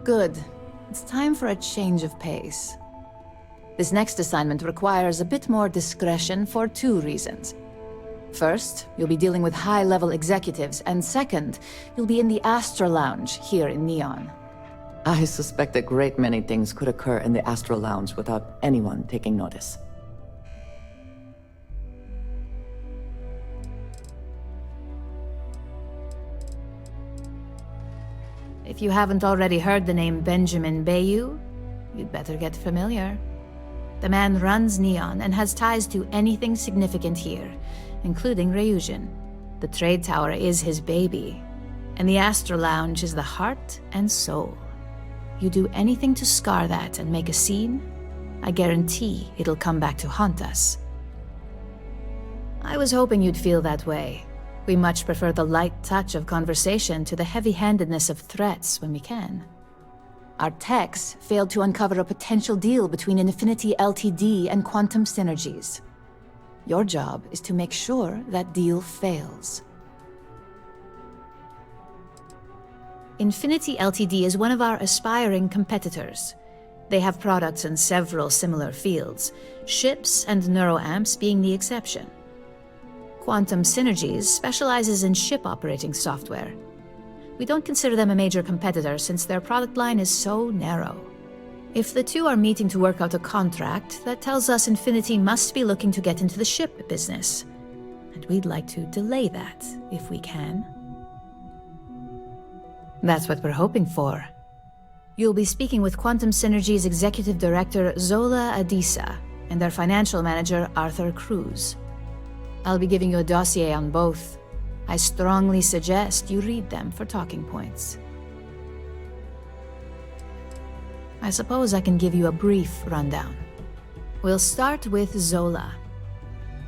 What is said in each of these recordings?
Good. It's time for a change of pace. This next assignment requires a bit more discretion for 2 reasons. First, you'll be dealing with high-level executives, and second, you'll be in the Astra Lounge here in Neon. I suspect a great many things could occur in the Astra Lounge without anyone taking notice. If you haven't already heard the name Benjamin Bayou, you'd better get familiar. The man runs Neon and has ties to anything significant here, including Ryujin. The trade tower is his baby, and the Astra Lounge is the heart and soul. You do anything to scar that and make a scene, I guarantee it'll come back to haunt us. I was hoping you'd feel that way. We much prefer the light touch of conversation to the heavy-handedness of threats when we can. Our techs failed to uncover a potential deal between Infinity Ltd. And Quantum Synergies. Your job is to make sure that deal fails. Infinity Ltd. Is one of our aspiring competitors. They have products in several similar fields, ships and neuroamps being the exception. Quantum Synergies specializes in ship operating software. We don't consider them a major competitor since their product line is so narrow. If the two are meeting to work out a contract, that tells us Infinity must be looking to get into the ship business. And we'd like to delay that, if we can. That's what we're hoping for. You'll be speaking with Quantum Synergy's Executive Director Zola Adisa and their Financial Manager Arthur Cruz. I'll be giving you a dossier on both. I strongly suggest you read them for talking points. I suppose I can give you a brief rundown. We'll start with Zola.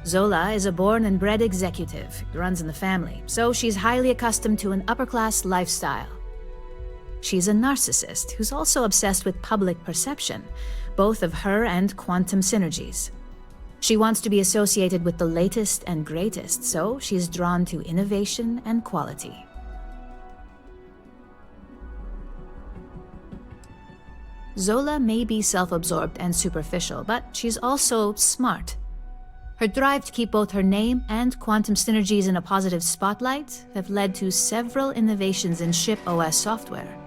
Zola is a born and bred executive. It runs in the family, so she's highly accustomed to an upper-class lifestyle. She's a narcissist who's also obsessed with public perception, both of her and Quantum Synergies. She wants to be associated with the latest and greatest, so she's drawn to innovation and quality. Zola may be self-absorbed and superficial, but she's also smart. Her drive to keep both her name and Quantum Synergies in a positive spotlight have led to several innovations in ship OS software.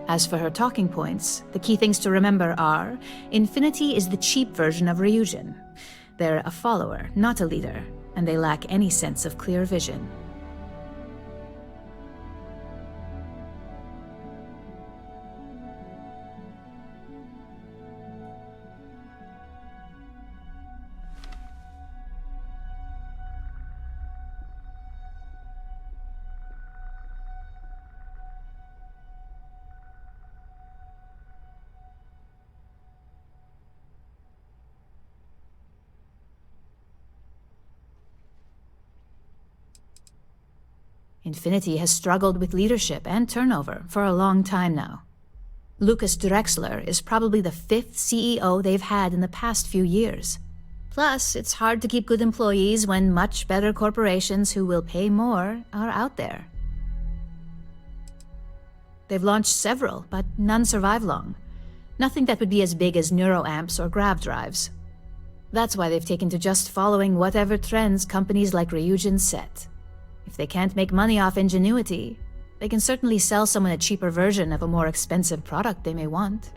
As for her talking points, the key things to remember are: Infinity is the cheap version of Ryujin. They're a follower, not a leader, and they lack any sense of clear vision. Infinity has struggled with leadership and turnover for a long time now. Lucas Drexler is probably the 5th CEO they've had in the past few years. Plus, it's hard to keep good employees when much better corporations who will pay more are out there. They've launched several, but none survive long. Nothing that would be as big as neuroamps or grav drives. That's why they've taken to just following whatever trends companies like Ryujin set. If they can't make money off ingenuity, they can certainly sell someone a cheaper version of a more expensive product they may want.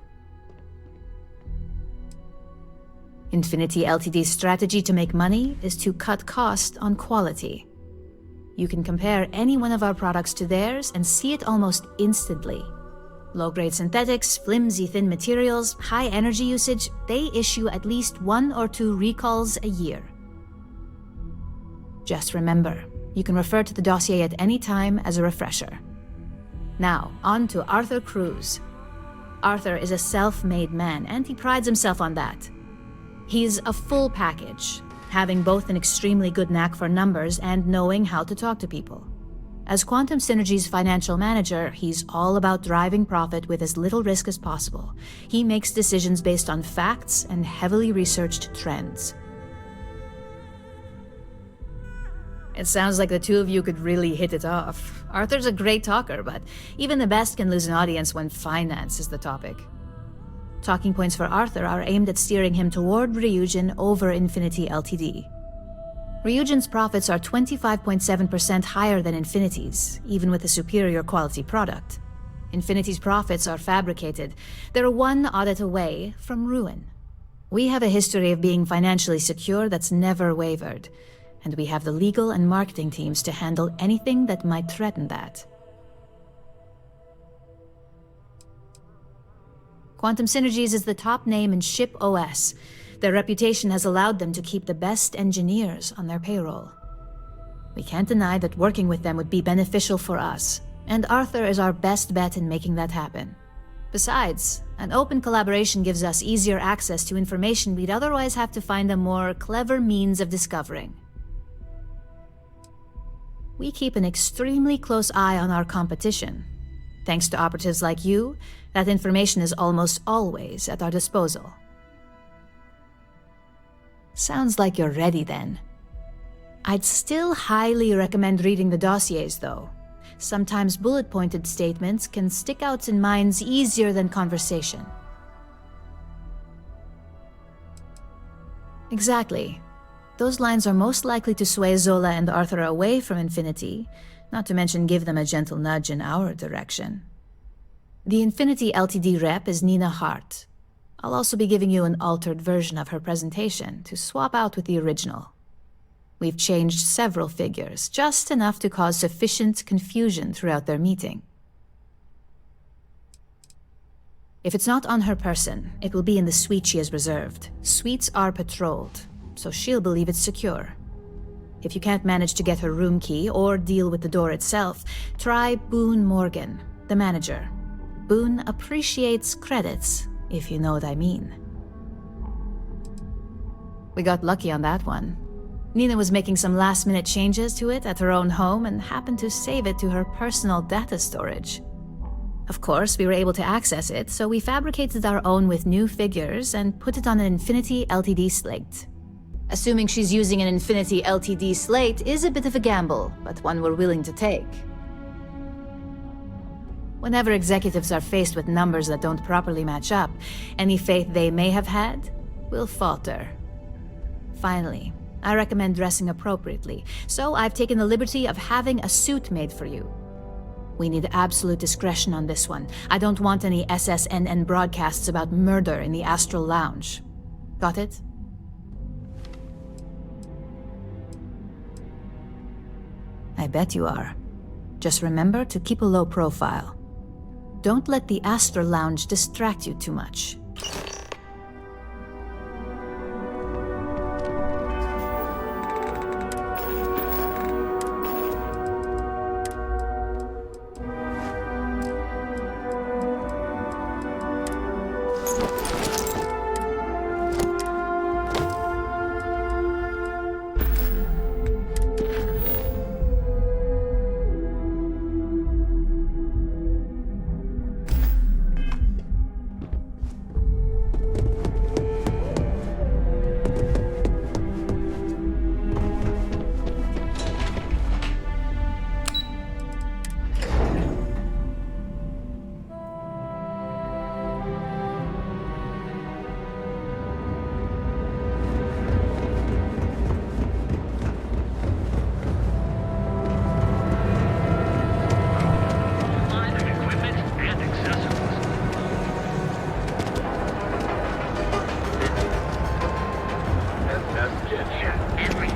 Infinity Ltd's strategy to make money is to cut cost on quality. You can compare any one of our products to theirs and see it almost instantly. Low-grade synthetics, flimsy thin materials, high energy usage, they issue at least 1 or 2 recalls a year. Just remember, you can refer to the dossier at any time as a refresher. Now, on to Arthur Cruz. Arthur is a self-made man, and he prides himself on that. He's a full package, having both an extremely good knack for numbers and knowing how to talk to people. As Quantum Synergy's financial manager, he's all about driving profit with as little risk as possible. He makes decisions based on facts and heavily researched trends. It sounds like the two of you could really hit it off. Arthur's a great talker, but even the best can lose an audience when finance is the topic. Talking points for Arthur are aimed at steering him toward Ryujin over Infinity Ltd. Ryujin's profits are 25.7% higher than Infinity's, even with a superior quality product. Infinity's profits are fabricated. They're one audit away from ruin. We have a history of being financially secure that's never wavered, and we have the legal and marketing teams to handle anything that might threaten that. Quantum Synergies is the top name in ship OS. Their reputation has allowed them to keep the best engineers on their payroll. We can't deny that working with them would be beneficial for us, and Arthur is our best bet in making that happen. Besides, an open collaboration gives us easier access to information we'd otherwise have to find a more clever means of discovering. We keep an extremely close eye on our competition. Thanks to operatives like you, that information is almost always at our disposal. Sounds like you're ready then. I'd still highly recommend reading the dossiers, though. Sometimes bullet-pointed statements can stick out in minds easier than conversation. Exactly. Those lines are most likely to sway Zola and Arthur away from Infinity, not to mention give them a gentle nudge in our direction. The Infinity Ltd rep is Nina Hart. I'll also be giving you an altered version of her presentation to swap out with the original. We've changed several figures, just enough to cause sufficient confusion throughout their meeting. If it's not on her person, it will be in the suite she has reserved. Suites are patrolled, so she'll believe it's secure. If you can't manage to get her room key or deal with the door itself, try Boone Morgan, the manager. Boone appreciates credits, if you know what I mean. We got lucky on that one. Nina was making some last-minute changes to it at her own home and happened to save it to her personal data storage. Of course, we were able to access it, so we fabricated our own with new figures and put it on an Infinity Ltd slate. Assuming she's using an Infinity Ltd slate is a bit of a gamble, but one we're willing to take. Whenever executives are faced with numbers that don't properly match up, any faith they may have had will falter. Finally, I recommend dressing appropriately, so I've taken the liberty of having a suit made for you. We need absolute discretion on this one. I don't want any SSNN broadcasts about murder in the Astral Lounge. Got it? I bet you are. Just remember to keep a low profile. Don't let the Astral Lounge distract you too much.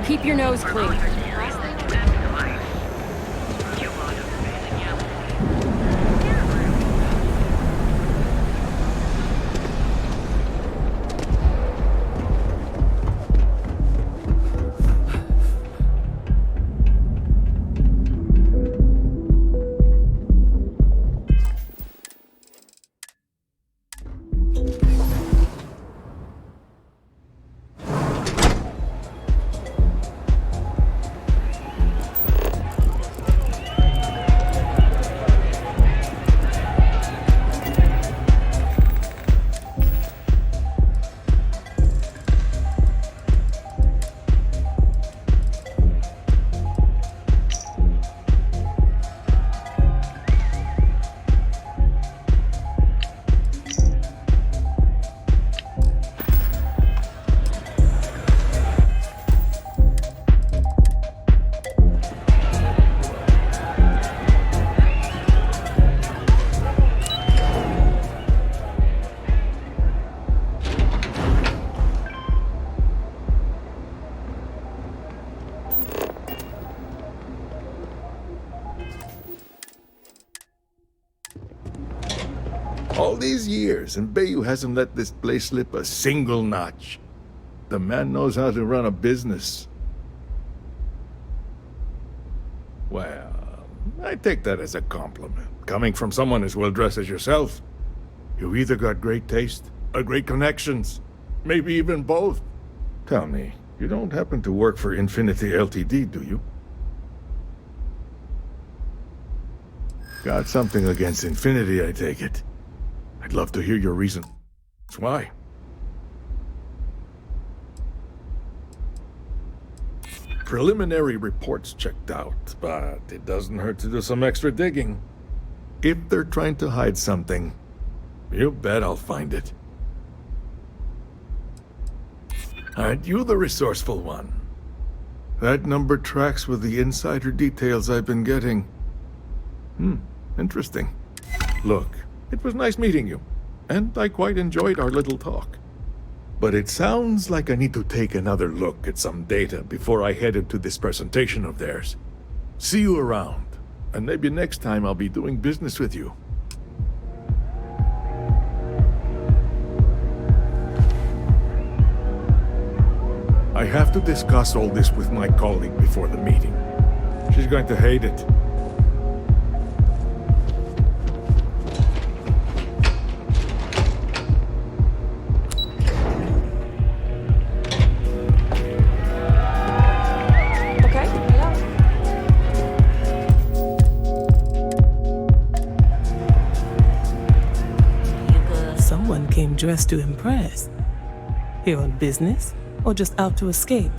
Keep your nose clean. All these years, and Bayu hasn't let this place slip a single notch. The man knows how to run a business. Well, I take that as a compliment. Coming from someone as well-dressed as yourself, you either got great taste or great connections. Maybe even both. Tell me, you don't happen to work for Infinity Ltd, do you? Got something against Infinity, I take it. I'd love to hear your reason. Why? Preliminary reports checked out, but it doesn't hurt to do some extra digging. If they're trying to hide something, you bet I'll find it. Aren't you the resourceful one? That number tracks with the insider details I've been getting. Interesting. Look, it was nice meeting you, and I quite enjoyed our little talk. But it sounds like I need to take another look at some data before I head into this presentation of theirs. See you around, and maybe next time I'll be doing business with you. I have to discuss all this with my colleague before the meeting. She's going to hate it. Dressed to impress. Here on business, or just out to escape?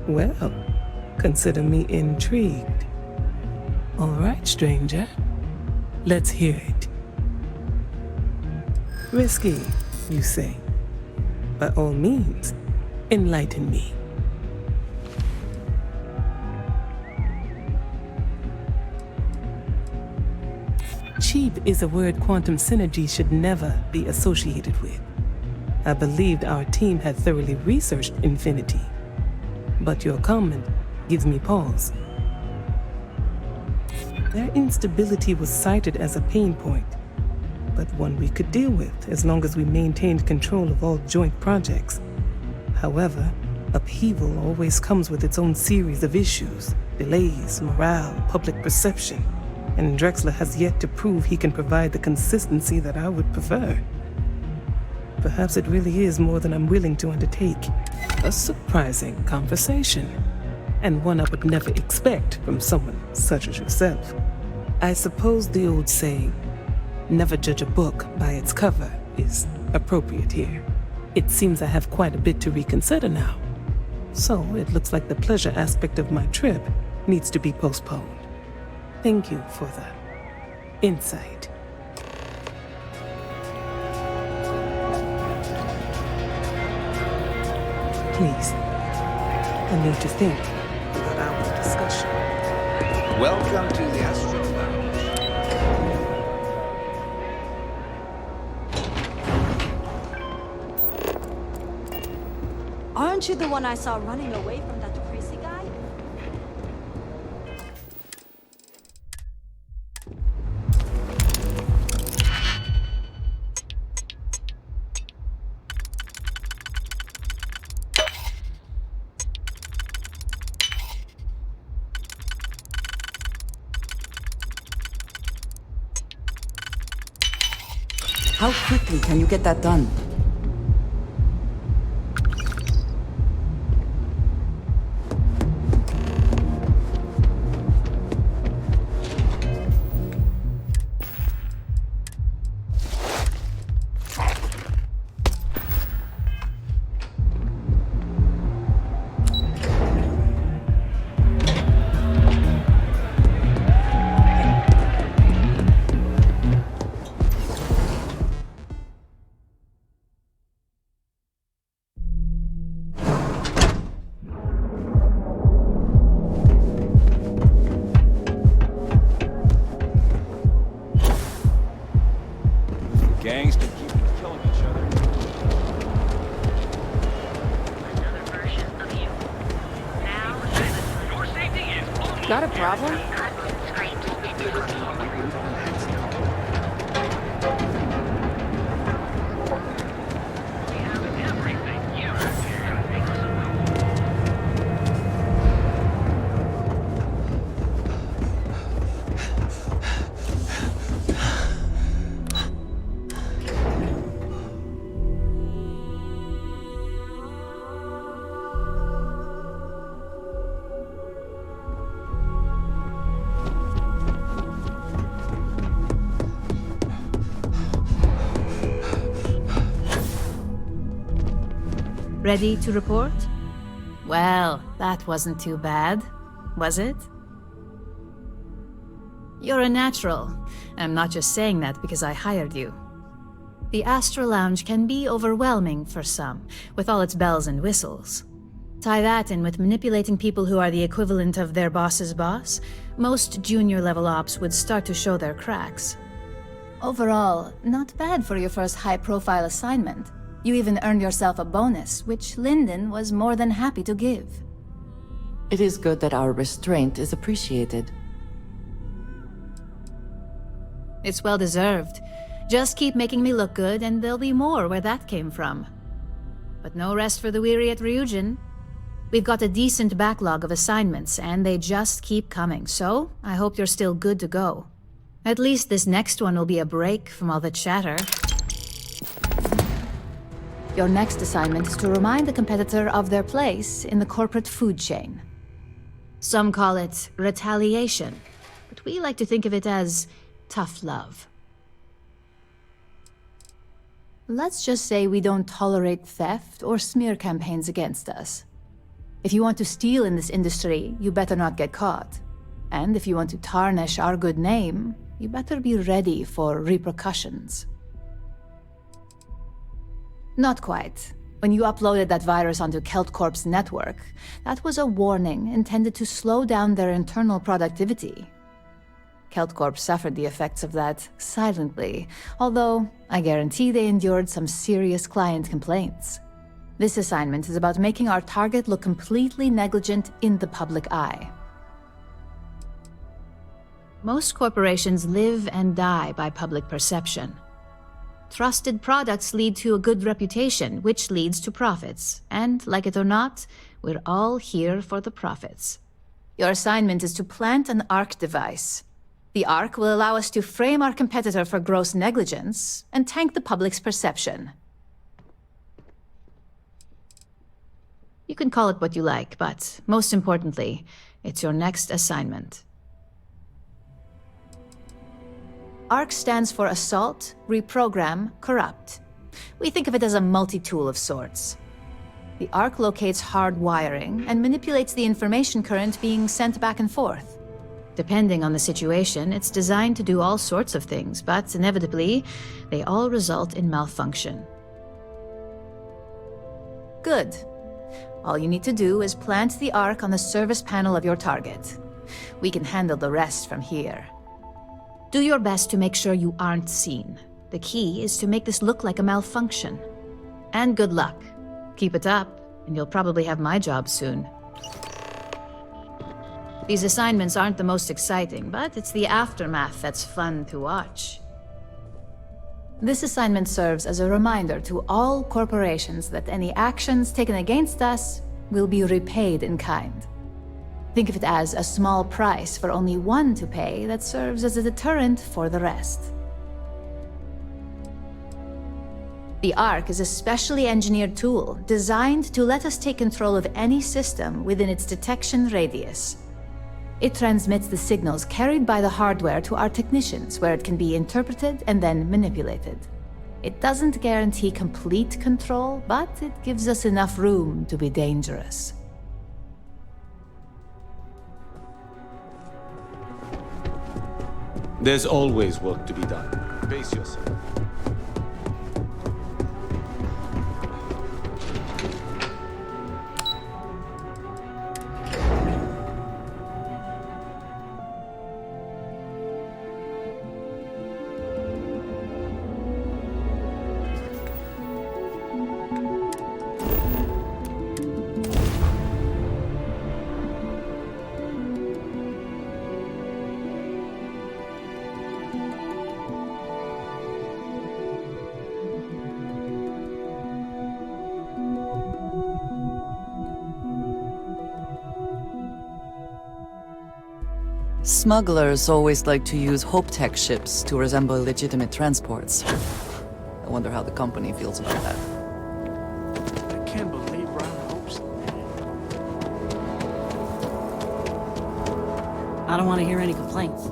Well, consider me intrigued. All right, stranger. Let's hear it. Risky, you say? By all means, enlighten me. Cheap is a word quantum synergy should never be associated with. I believed our team had thoroughly researched Infinity, but your comment gives me pause. Their instability was cited as a pain point, but one we could deal with as long as we maintained control of all joint projects. However, upheaval always comes with its own series of issues, delays, morale, public perception. And Drexler has yet to prove he can provide the consistency that I would prefer. Perhaps it really is more than I'm willing to undertake. A surprising conversation, and one I would never expect from someone such as yourself. I suppose the old saying, never judge a book by its cover, is appropriate here. It seems I have quite a bit to reconsider now. So it looks like the pleasure aspect of my trip needs to be postponed. Thank you for the insight. Please, I need to think about our discussion. Welcome to the Astro Lounge. Aren't you the one I saw running away from that crazy guy? How quickly can you get that done? Gangs can keep killing each other. Another version of you. Now, your safety is only. Got a problem? Screams into the Ready to report? Well, that wasn't too bad, was it? You're a natural. I'm not just saying that because I hired you. The Astral Lounge can be overwhelming for some, with all its bells and whistles. Tie that in with manipulating people who are the equivalent of their boss's boss, most junior-level ops would start to show their cracks. Overall, not bad for your first high-profile assignment. You even earned yourself a bonus, which Lyndon was more than happy to give. It is good that our restraint is appreciated. It's well deserved. Just keep making me look good, and there'll be more where that came from. But no rest for the weary at Ryujin. We've got a decent backlog of assignments, and they just keep coming, so I hope you're still good to go. At least this next one will be a break from all the chatter. Your next assignment is to remind the competitor of their place in the corporate food chain. Some call it retaliation, but we like to think of it as tough love. Let's just say we don't tolerate theft or smear campaigns against us. If you want to steal in this industry, you better not get caught. And if you want to tarnish our good name, you better be ready for repercussions. Not quite. When you uploaded that virus onto KeltCorp's network, that was a warning intended to slow down their internal productivity. KeltCorp suffered the effects of that silently, although I guarantee they endured some serious client complaints. This assignment is about making our target look completely negligent in the public eye. Most corporations live and die by public perception. Trusted products lead to a good reputation, which leads to profits. And, like it or not, we're all here for the profits. Your assignment is to plant an ARC device. The ARC will allow us to frame our competitor for gross negligence and tank the public's perception. You can call it what you like, but most importantly, it's your next assignment. ARC stands for Assault, Reprogram, Corrupt. We think of it as a multi-tool of sorts. The ARC locates hard wiring and manipulates the information current being sent back and forth. Depending on the situation, it's designed to do all sorts of things, but inevitably, they all result in malfunction. Good. All you need to do is plant the ARC on the service panel of your target. We can handle the rest from here. Do your best to make sure you aren't seen. The key is to make this look like a malfunction. And good luck. Keep it up, and you'll probably have my job soon. These assignments aren't the most exciting, but it's the aftermath that's fun to watch. This assignment serves as a reminder to all corporations that any actions taken against us will be repaid in kind. Think of it as a small price for only one to pay that serves as a deterrent for the rest. The ARC is a specially engineered tool designed to let us take control of any system within its detection radius. It transmits the signals carried by the hardware to our technicians, where it can be interpreted and then manipulated. It doesn't guarantee complete control, but it gives us enough room to be dangerous. There's always work to be done. Pace yourself. Smugglers always like to use Hope Tech ships to resemble legitimate transports. I wonder how the company feels about that. I can't believe Brown hopes. I don't want to hear any complaints.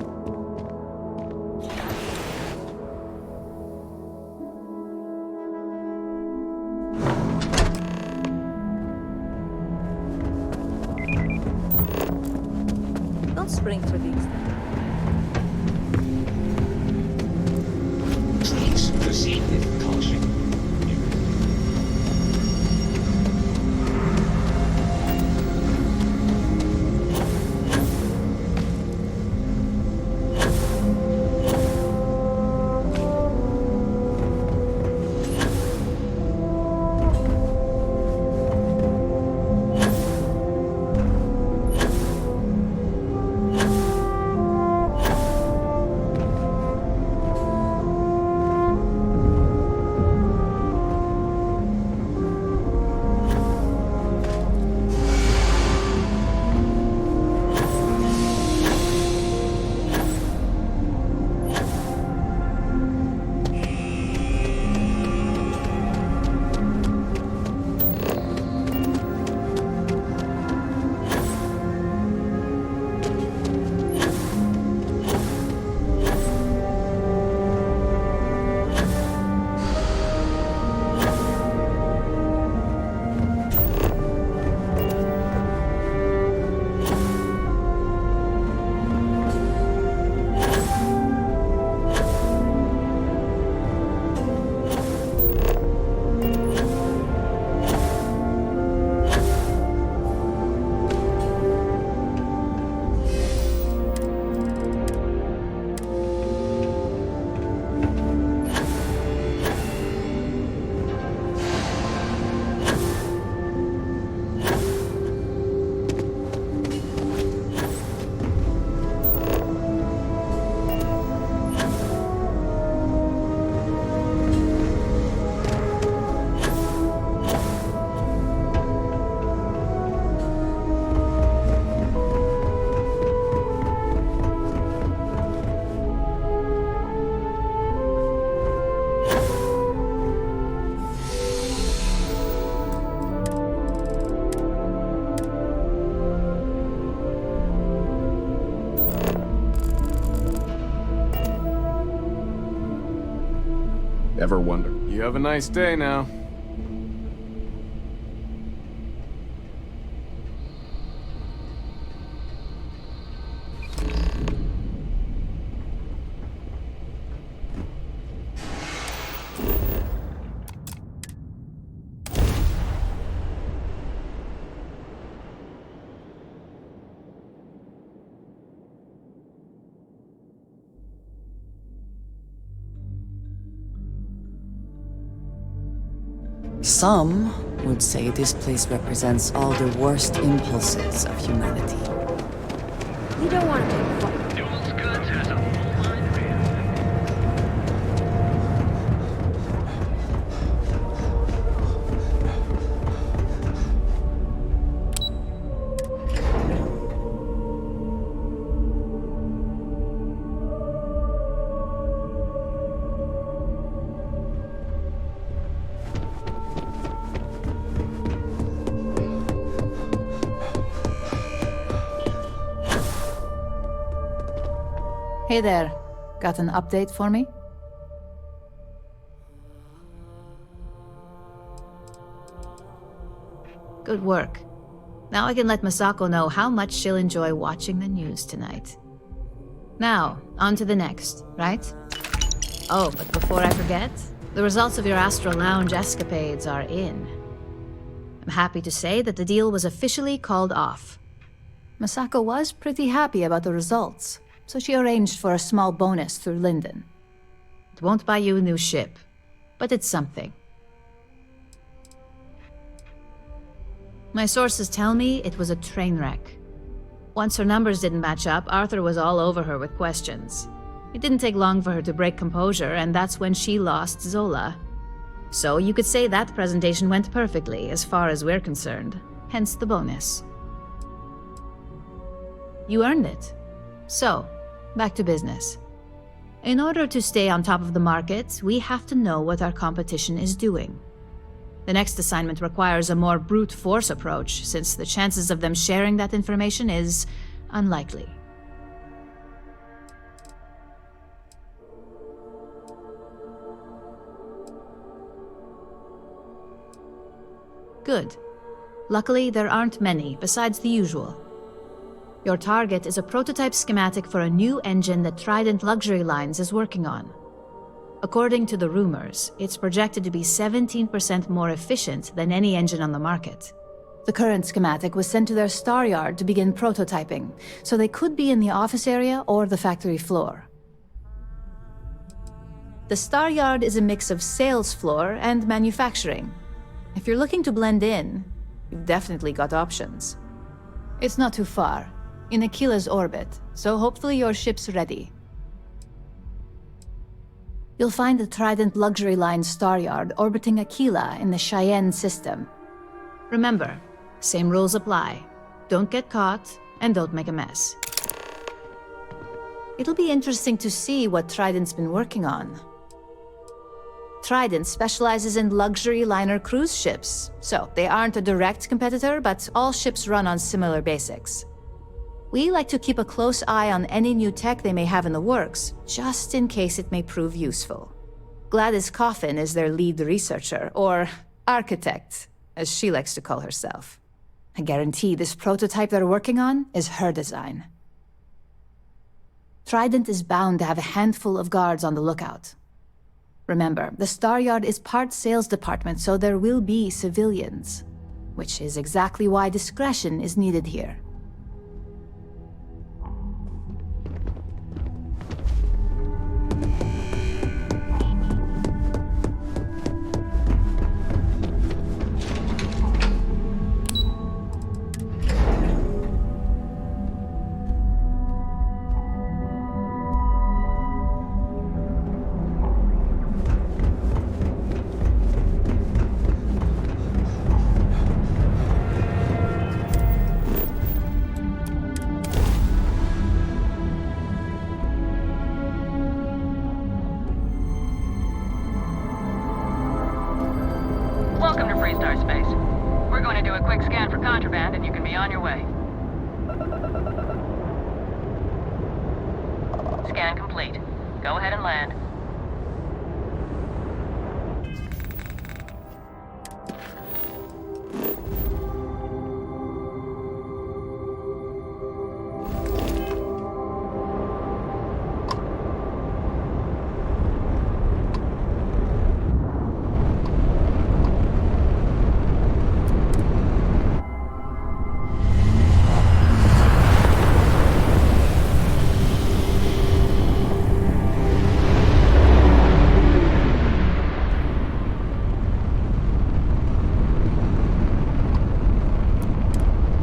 voting for these things. Please proceed with caution. Ever wonder? You have a nice day now. Some would say this place represents all the worst impulses of humanity. You don't want to make fun. Dual Scud has a full line rail. Hey there. Got an update for me? Good work. Now I can let Masako know how much she'll enjoy watching the news tonight. Now, on to the next, right? Oh, but before I forget, the results of your Astral Lounge escapades are in. I'm happy to say that the deal was officially called off. Masako was pretty happy about the results, so she arranged for a small bonus through Linden. It won't buy you a new ship, but it's something. My sources tell me it was a train wreck. Once her numbers didn't match up, Arthur was all over her with questions. It didn't take long for her to break composure, and that's when she lost Zola. So you could say that presentation went perfectly, as far as we're concerned. Hence the bonus. You earned it. So, back to business. In order to stay on top of the market, we have to know what our competition is doing. The next assignment requires a more brute force approach, since the chances of them sharing that information is unlikely. Good. Luckily, there aren't many, besides the usual. Your target is a prototype schematic for a new engine that Trident Luxury Lines is working on. According to the rumors, it's projected to be 17% more efficient than any engine on the market. The current schematic was sent to their star yard to begin prototyping, so they could be in the office area or the factory floor. The star yard is a mix of sales floor and manufacturing. If you're looking to blend in, you've definitely got options. It's not too far, in Aquila's orbit, so hopefully your ship's ready. You'll find the Trident Luxury Line star yard orbiting Aquila in the Cheyenne system. Remember, same rules apply. Don't get caught, and don't make a mess. It'll be interesting to see what Trident's been working on. Trident specializes in luxury liner cruise ships, so they aren't a direct competitor, but all ships run on similar basics. We like to keep a close eye on any new tech they may have in the works, just in case it may prove useful. Gladys Coffin is their lead researcher, or architect, as she likes to call herself. I guarantee this prototype they're working on is her design. Trident is bound to have a handful of guards on the lookout. Remember, the Star Yard is part sales department, so there will be civilians, which is exactly why discretion is needed here. Welcome to Freestar Space. We're going to do a quick scan for contraband and you can be on your way. Scan complete. Go ahead and land.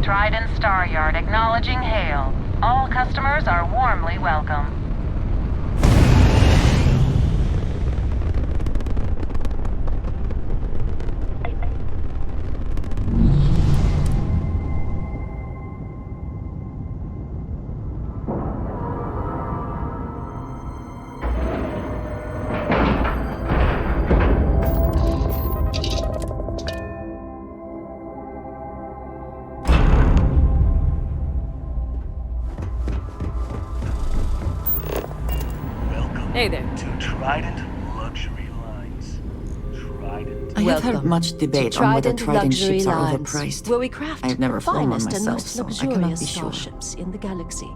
Trident Star Yard acknowledging hail. All customers are warmly welcome. Hey there. To Trident Luxury Lines. Trident. I have heard much debate on whether Trident ships are overpriced. Where we craft I have never the flown one finest and myself, most so I cannot luxurious be sure. starships in the galaxy.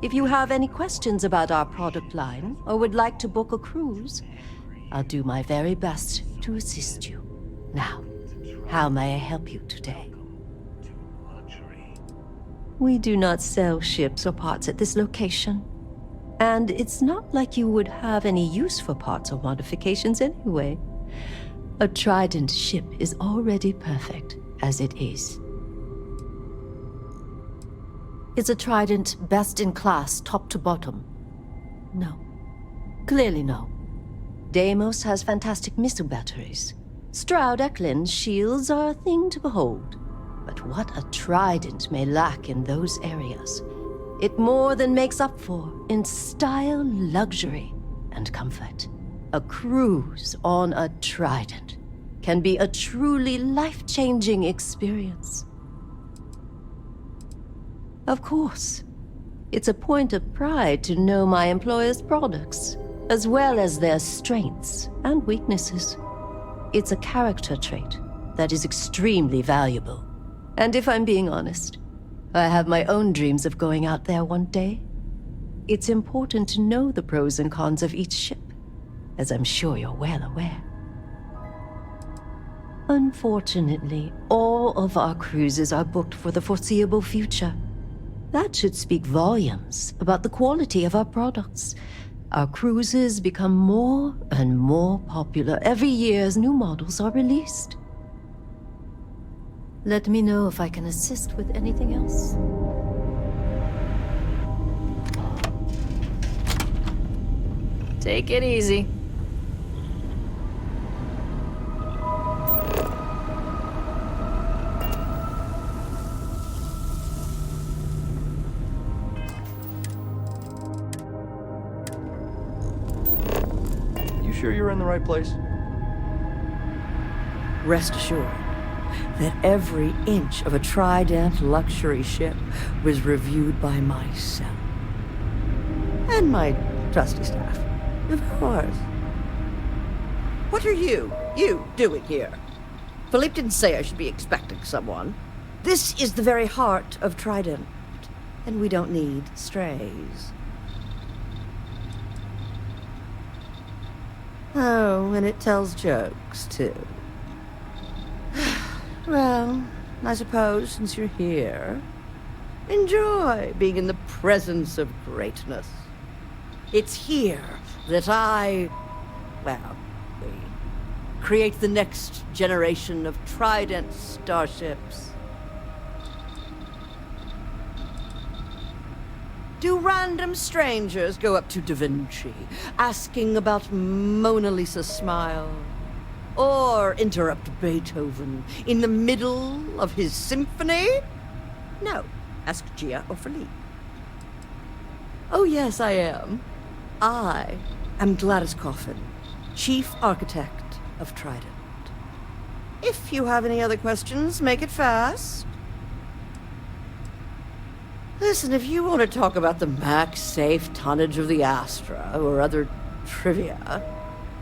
If you have any questions about our product line or would like to book a cruise, I'll do my very best to assist you. Now, how may I help you today? We do not sell ships or parts at this location. And it's not like you would have any use for parts or modifications anyway. A Trident ship is already perfect as it is. Is a Trident best in class, top to bottom? No. Clearly no. Deimos has fantastic missile batteries. Stroud Eklund's shields are a thing to behold. But what a Trident may lack in those areas, it more than makes up for in style, luxury, and comfort. A cruise on a Trident can be a truly life-changing experience. Of course, it's a point of pride to know my employer's products, as well as their strengths and weaknesses. It's a character trait that is extremely valuable. And if I'm being honest, I have my own dreams of going out there one day. It's important to know the pros and cons of each ship, as I'm sure you're well aware. Unfortunately, all of our cruises are booked for the foreseeable future. That should speak volumes about the quality of our products. Our cruises become more and more popular every year as new models are released. Let me know if I can assist with anything else. Take it easy. You sure you're in the right place? Rest assured that every inch of a Trident luxury ship was reviewed by myself. And my trusty staff, of course. What are you doing here? Philippe didn't say I should be expecting someone. This is the very heart of Trident, and we don't need strays. Oh, and it tells jokes, too. Well, I suppose since you're here, enjoy being in the presence of greatness. It's here that we create the next generation of Trident starships. Do random strangers go up to Da Vinci, asking about Mona Lisa's smile? Or interrupt Beethoven in the middle of his symphony? No. Ask Gia or Philippe. Oh, yes, I am. I am Gladys Coffin, Chief Architect of Trident. If you have any other questions, make it fast. Listen, if you want to talk about the max safe tonnage of the Astra or other trivia,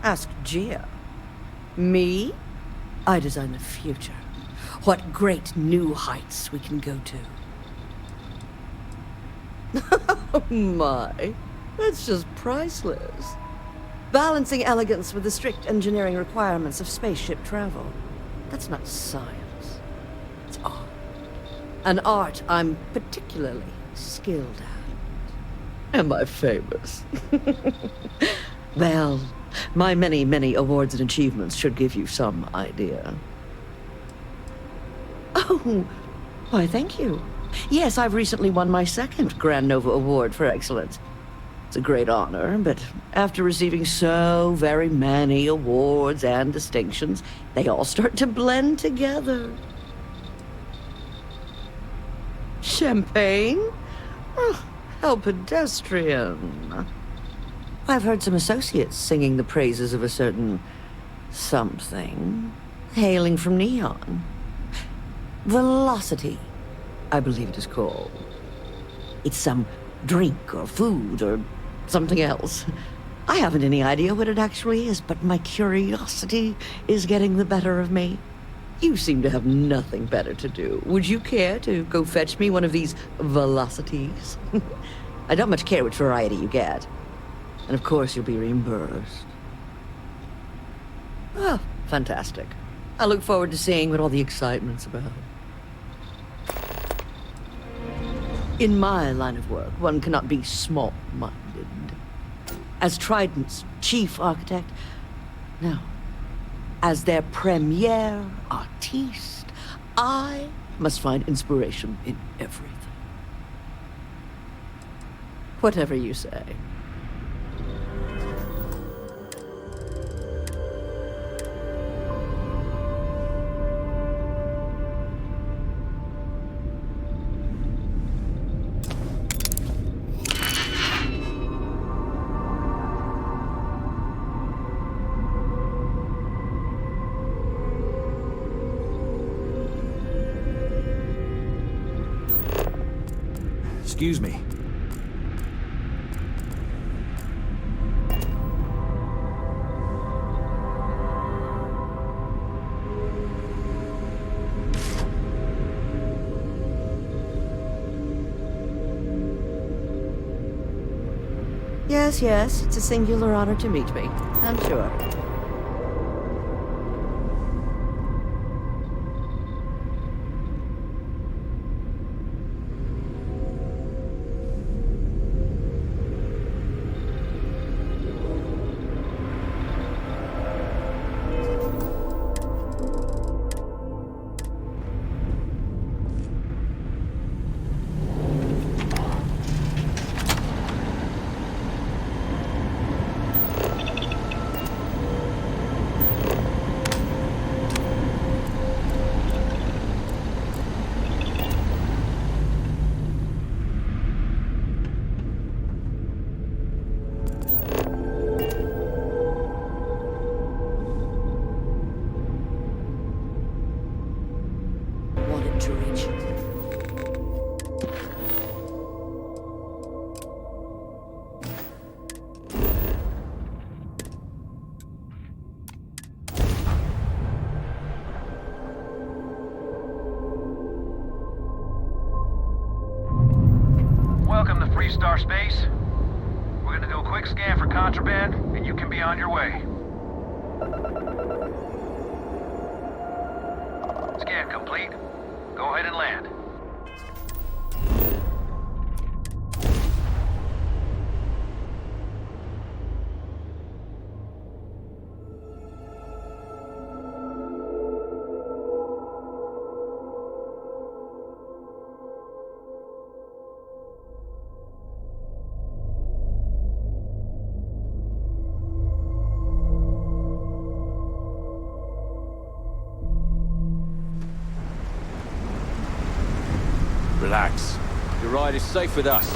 ask Gia. Me? I design the future. What great new heights we can go to. Oh my, that's just priceless. Balancing elegance with the strict engineering requirements of spaceship travel. That's not science. It's art. An art I'm particularly skilled at. Am I famous? Well, my many, many awards and achievements should give you some idea. Oh, why, thank you. Yes, I've recently won my second Grand Nova Award for excellence. It's a great honor, but after receiving so very many awards and distinctions, they all start to blend together. Champagne? Oh, how pedestrian. I've heard some associates singing the praises of a certain something, hailing from Neon. Velocity, I believe it is called. It's some drink or food or something else. I haven't any idea what it actually is, but my curiosity is getting the better of me. You seem to have nothing better to do. Would you care to go fetch me one of these velocities? I don't much care which variety you get. And of course you'll be reimbursed. Oh, fantastic. I look forward to seeing what all the excitement's about. In my line of work, one cannot be small-minded. As Trident's chief architect, no. As their premier artiste, I must find inspiration in everything. Whatever you say. Excuse me. Yes, yes, it's a singular honor to meet me, I'm sure. Wanted to reach. Welcome to Free Star Space. We're gonna do a quick scan for contraband, and you can be on your way. Scan complete. Go ahead and land. Relax. Your ride is safe with us.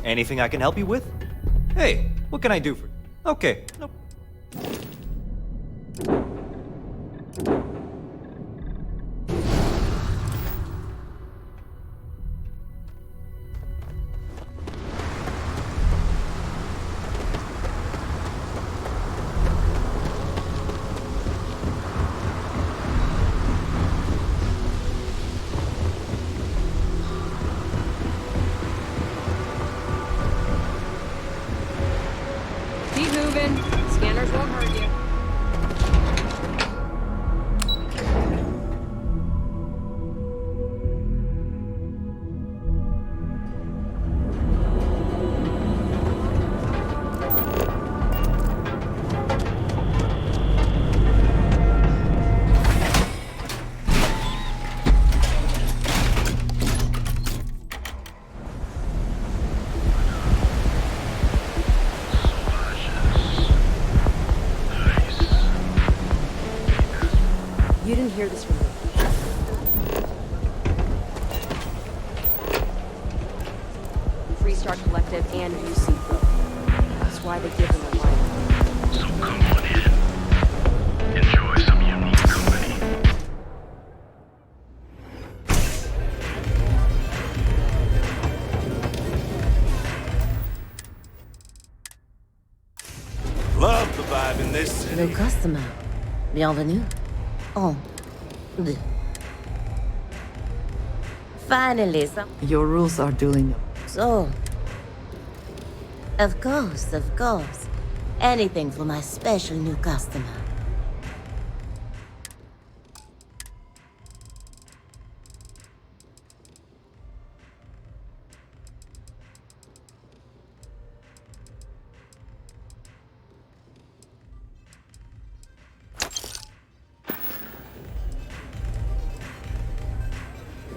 Anything I can help you with? Hey, what can I do for you? Okay. Nope. Keep moving. Scanners won't hurt you. You didn't hear this from me. Freestar Collective and UC both. That's why they give them a life. So come on in. Enjoy some unique company. Love the vibe in this city. No customer. Bienvenue. Oh. Finally, Your rules are duly known. so. Of course, of course. Anything for my special new customer.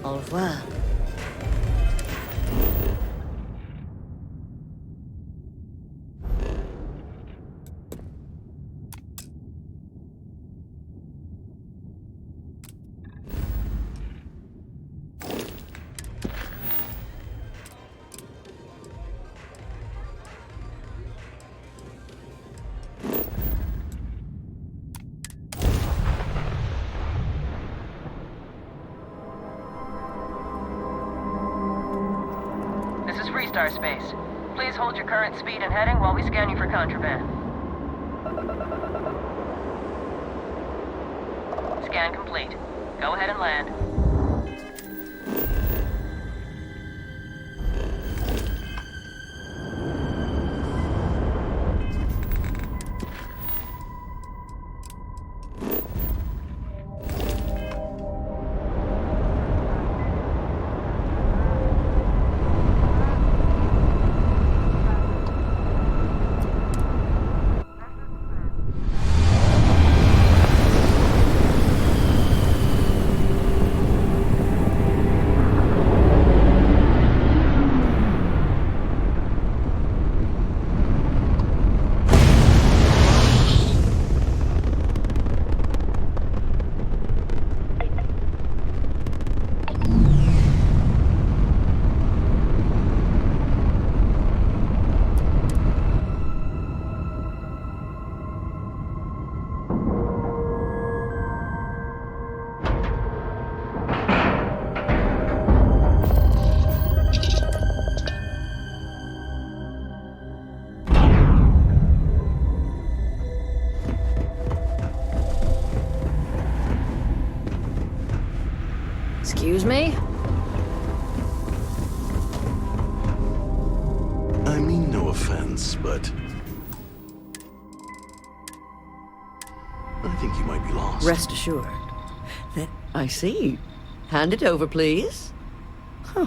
Au revoir. This is Freestar Space. Please hold your current speed and heading while we scan you for contraband. Scan complete. Go ahead and land. once, but I think you might be lost. Rest assured. That I see. Hand it over, please. Huh.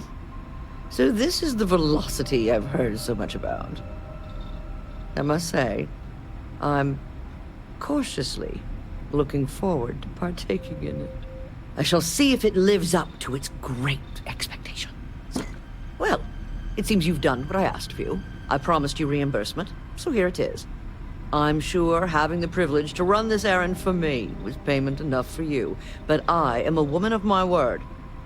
So this is the velocity I've heard so much about. I must say, I'm cautiously looking forward to partaking in it. I shall see if it lives up to its great expectations. Well, it seems you've done what I asked of you. I promised you reimbursement, so here it is. I'm sure having the privilege to run this errand for me was payment enough for you, but I am a woman of my word.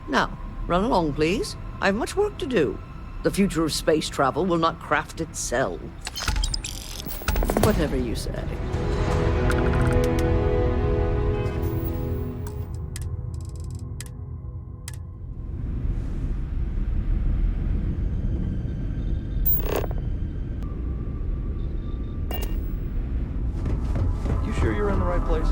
Now, run along, please. I have much work to do. The future of space travel will not craft itself. Whatever you say. You sure you're in the right place?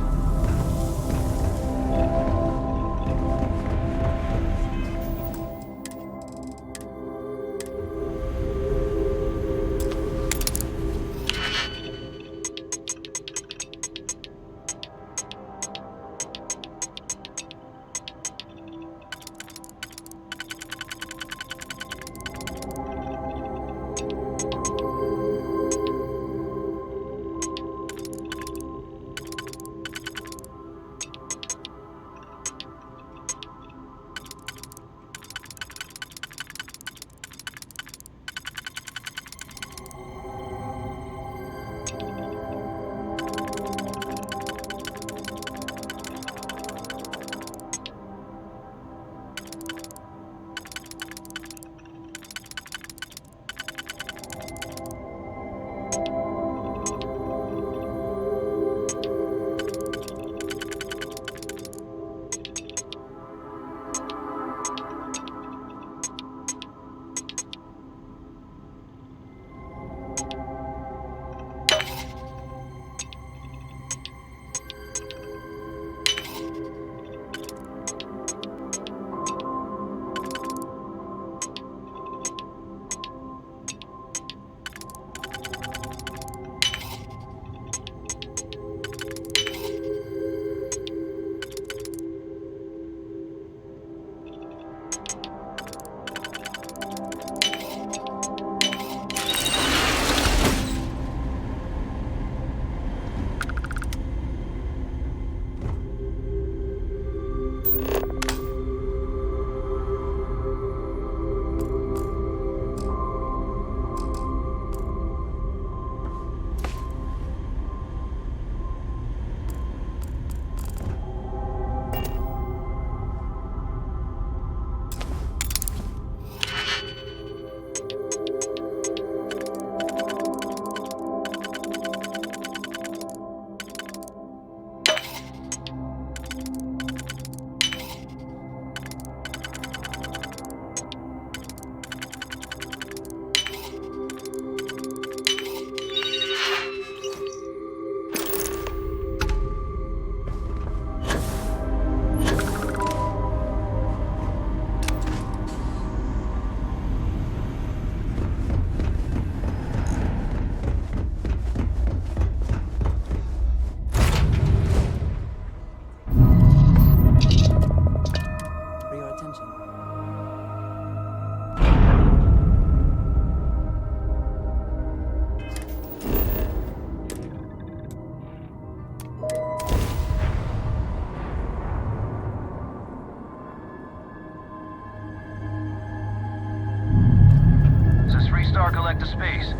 Collect the space.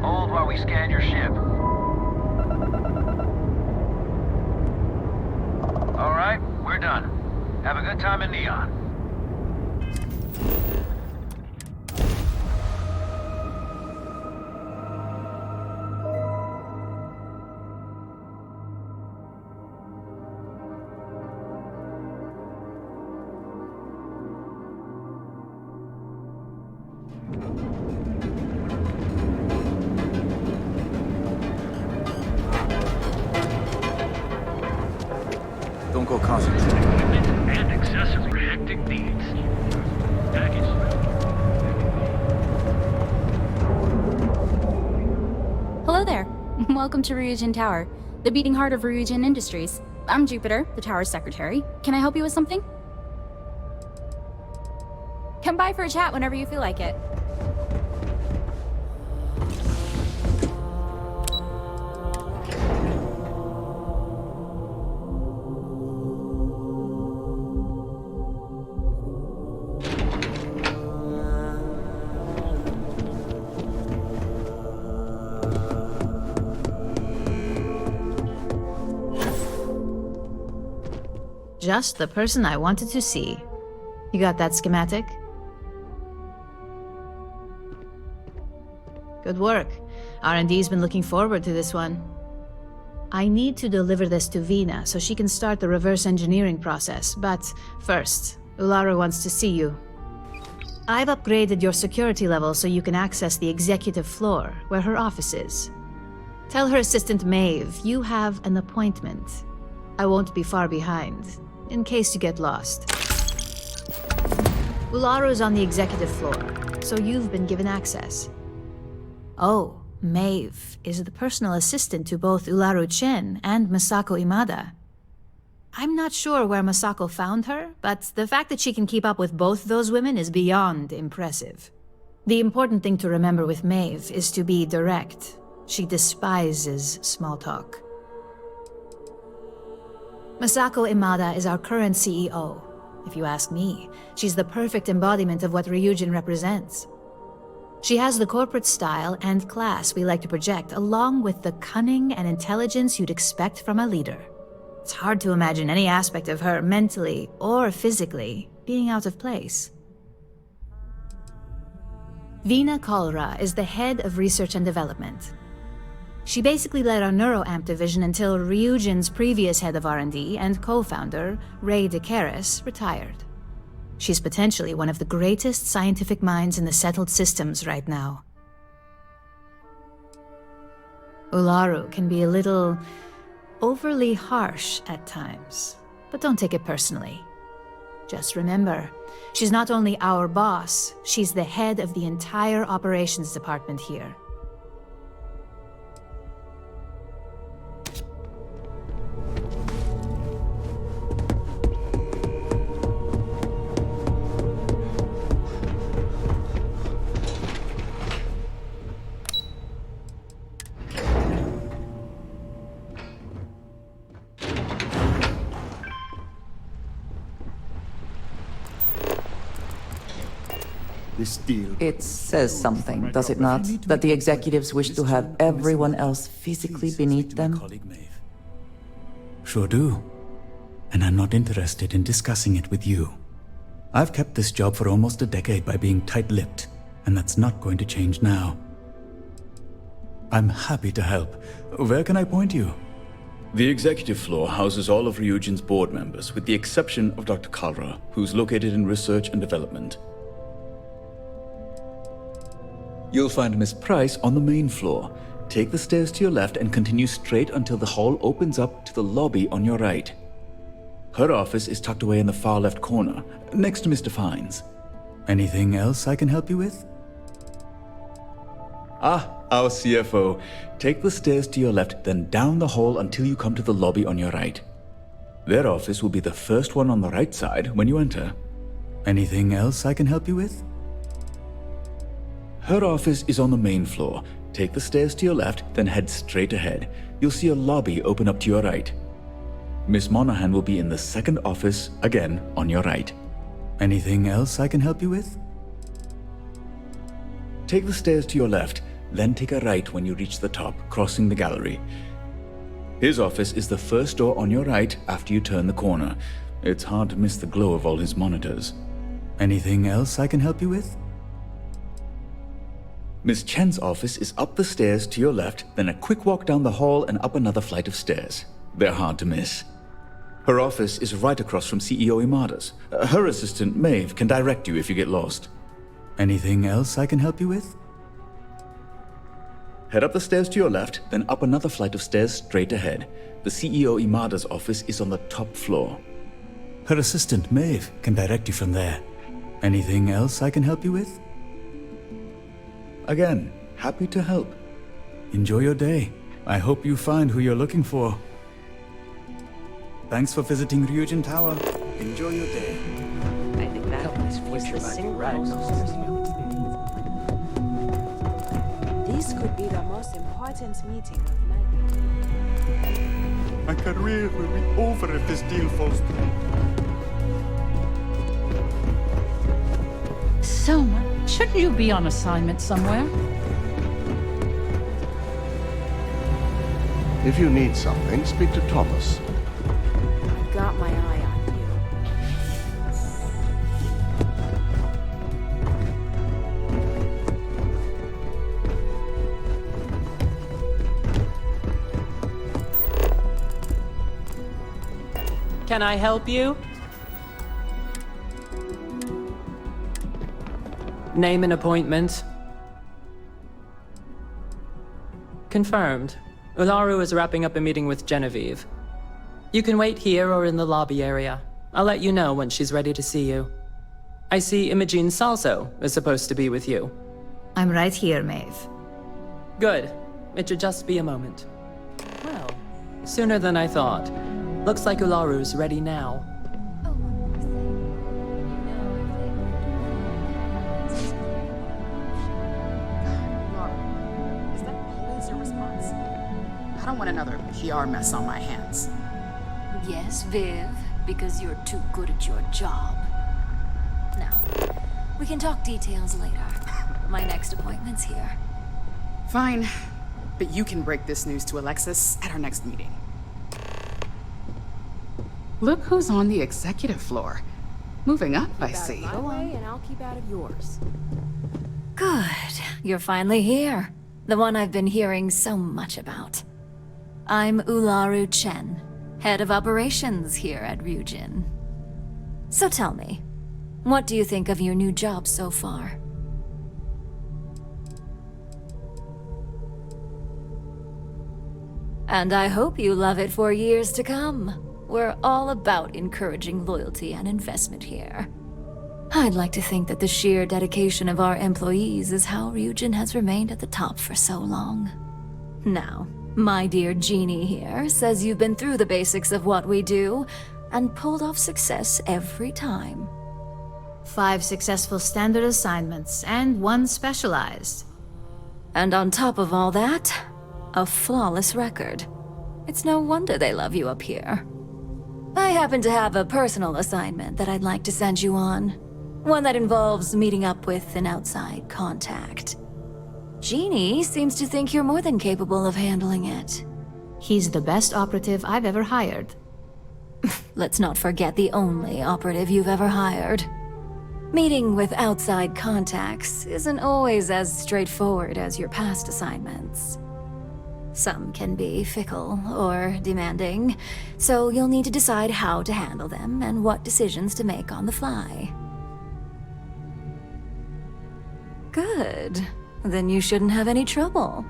Hold while we scan your ship. All right, we're done. Have a good time in Neon. Don't go causing and excessive hectic needs. Package. welcome to Ryujin Tower, the beating heart of Ryujin Industries. I'm Jupiter, the tower's secretary. Can I help you with something? Come by for a chat whenever you feel like it. Just the person I wanted to see. You got that schematic? Good work. R&D's been looking forward to this one. I need to deliver this to Vina so she can start the reverse engineering process, but first, Ularu wants to see you. I've upgraded your security level so you can access the executive floor, where her office is. Tell her assistant Maeve you have an appointment. I won't be far behind, in case you get lost. Ularu's on the executive floor, so you've been given access. Oh, Maeve is the personal assistant to both Ularu Chen and Masako Imada. I'm not sure where Masako found her, but the fact that she can keep up with both those women is beyond impressive. The important thing to remember with Maeve is to be direct. She despises small talk. Masako Imada is our current CEO. If you ask me, she's the perfect embodiment of what Ryujin represents. She has the corporate style and class we like to project, along with the cunning and intelligence you'd expect from a leader. It's hard to imagine any aspect of her, mentally or physically, being out of place. Vina Kalra is the head of research and development. She basically led our NeuroAmp division until Ryujin's previous head of R&D and co-founder, Ray DeCaris, retired. She's potentially one of the greatest scientific minds in the settled systems right now. Ularu can be a little overly harsh at times, but don't take it personally. Just remember, she's not only our boss, she's the head of the entire operations department here. This deal. It says something, does it not? That the executives wish to have everyone else physically beneath them? Sure do. And I'm not interested in discussing it with you. I've kept this job for almost a decade by being tight-lipped, and that's not going to change now. I'm happy to help. Where can I point you? The executive floor houses all of Ryujin's board members, with the exception of Dr. Kalra, who's located in research and development. You'll find Miss Price on the main floor. Take the stairs to your left and continue straight until the hall opens up to the lobby on your right. Her office is tucked away in the far left corner, next to Mr. Fine's. Anything else I can help you with? Ah, our CFO. Take the stairs to your left, then down the hall until you come to the lobby on your right. Their office will be the first one on the right side when you enter. Anything else I can help you with? Her office is on the main floor. Take the stairs to your left, then head straight ahead. You'll see a lobby open up to your right. Miss Monahan will be in the second office, again, on your right. Anything else I can help you with? Take the stairs to your left, then take a right when you reach the top, crossing the gallery. His office is the first door on your right after you turn the corner. It's hard to miss the glow of all his monitors. Anything else I can help you with? Miss Chen's office is up the stairs to your left, then a quick walk down the hall and up another flight of stairs. They're hard to miss. Her office is right across from CEO Imada's. Her assistant, Maeve, can direct you if you get lost. Anything else I can help you with? Head up the stairs to your left, then up another flight of stairs straight ahead. The CEO Imada's office is on the top floor. Her assistant, Maeve, can direct you from there. Anything else I can help you with? Again, happy to help. Enjoy your day. I hope you find who you're looking for. Thanks for visiting Ryujin Tower. Enjoy your day. I think that was the single This could be the most important meeting of my life. My career will be over if this deal falls through. Selma, shouldn't you be on assignment somewhere? If you need something, speak to Thomas. I've got my eye on you. Can I help you? Name and appointment. Confirmed. Ularu is wrapping up a meeting with Genevieve. You can wait here or in the lobby area. I'll let you know when she's ready to see you. I see Imogene Salso is supposed to be with you. I'm right here, Maeve. Good. It should just be a moment. Well, sooner than I thought. Looks like Ularu's ready now. Is that always your response? I don't want another PR mess on my hands. Yes, Viv, because you're too good at your job. Now, we can talk details later. My next appointment's here. Fine, but you can break this news to Alexis at our next meeting. Look who's on the executive floor. Moving up, I see. My way, and I'll keep out of yours. Good. You're finally here. The one I've been hearing so much about. I'm Ularu Chen, head of operations here at Ryujin. So tell me, what do you think of your new job so far? And I hope you love it for years to come. We're all about encouraging loyalty and investment here. I'd like to think that the sheer dedication of our employees is how Ryujin has remained at the top for so long. Now, my dear Jeannie here says you've been through the basics of what we do and pulled off success every time. 5 successful standard assignments and 1 specialized. And on top of all that, a flawless record. It's no wonder they love you up here. I happen to have a personal assignment that I'd like to send you on. One that involves meeting up with an outside contact. Jeannie seems to think you're more than capable of handling it. He's the best operative I've ever hired. Let's not forget the only operative you've ever hired. Meeting with outside contacts isn't always as straightforward as your past assignments. Some can be fickle or demanding, so you'll need to decide how to handle them and what decisions to make on the fly. Good. Then you shouldn't have any trouble.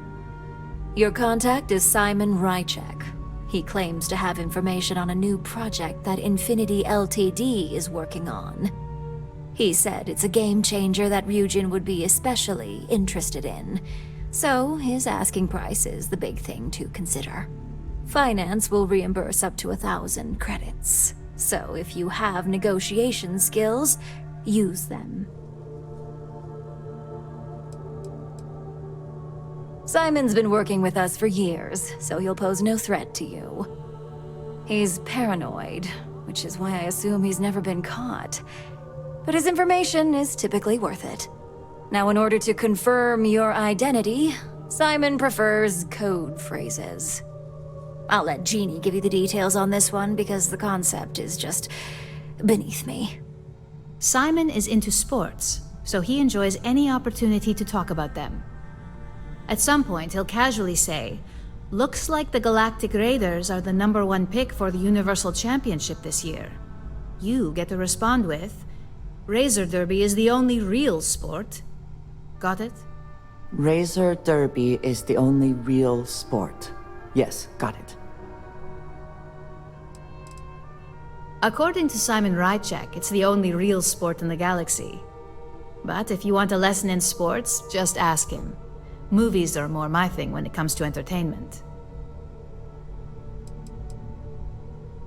Your contact is Simon Ryujin. He claims to have information on a new project that Infinity Ltd is working on. He said it's a game changer that Ryujin would be especially interested in. So, his asking price is the big thing to consider. Finance will reimburse up to 1,000 credits. So, if you have negotiation skills, use them. Simon's been working with us for years, so he'll pose no threat to you. He's paranoid, which is why I assume he's never been caught. But his information is typically worth it. Now, in order to confirm your identity, Simon prefers code phrases. I'll let Jeannie give you the details on this one because the concept is just beneath me. Simon is into sports, so he enjoys any opportunity to talk about them. At some point, he'll casually say, "Looks like the Galactic Raiders are the #1 pick for the Universal Championship this year." You get to respond with, "Razor Derby is the only real sport." Got it? Razor Derby is the only real sport. Yes, got it. According to Simon Ryujin, it's the only real sport in the galaxy. But if you want a lesson in sports, just ask him. Movies are more my thing when it comes to entertainment.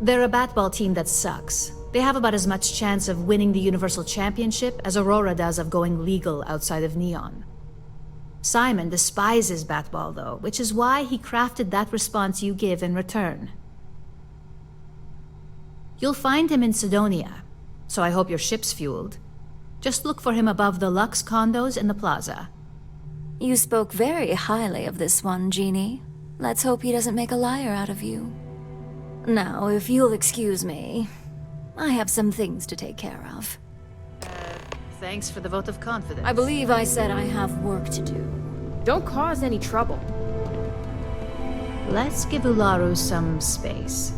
They're a batball team that sucks. They have about as much chance of winning the Universal Championship as Aurora does of going legal outside of Neon. Simon despises batball, though, which is why he crafted that response you give in return. You'll find him in Sidonia, so I hope your ship's fueled. Just look for him above the Lux condos in the plaza. You spoke very highly of this one, Jeannie. Let's hope he doesn't make a liar out of you. Now, if you'll excuse me, I have some things to take care of. Thanks for the vote of confidence. I believe I said I have work to do. Don't cause any trouble. Let's give Ularu some space.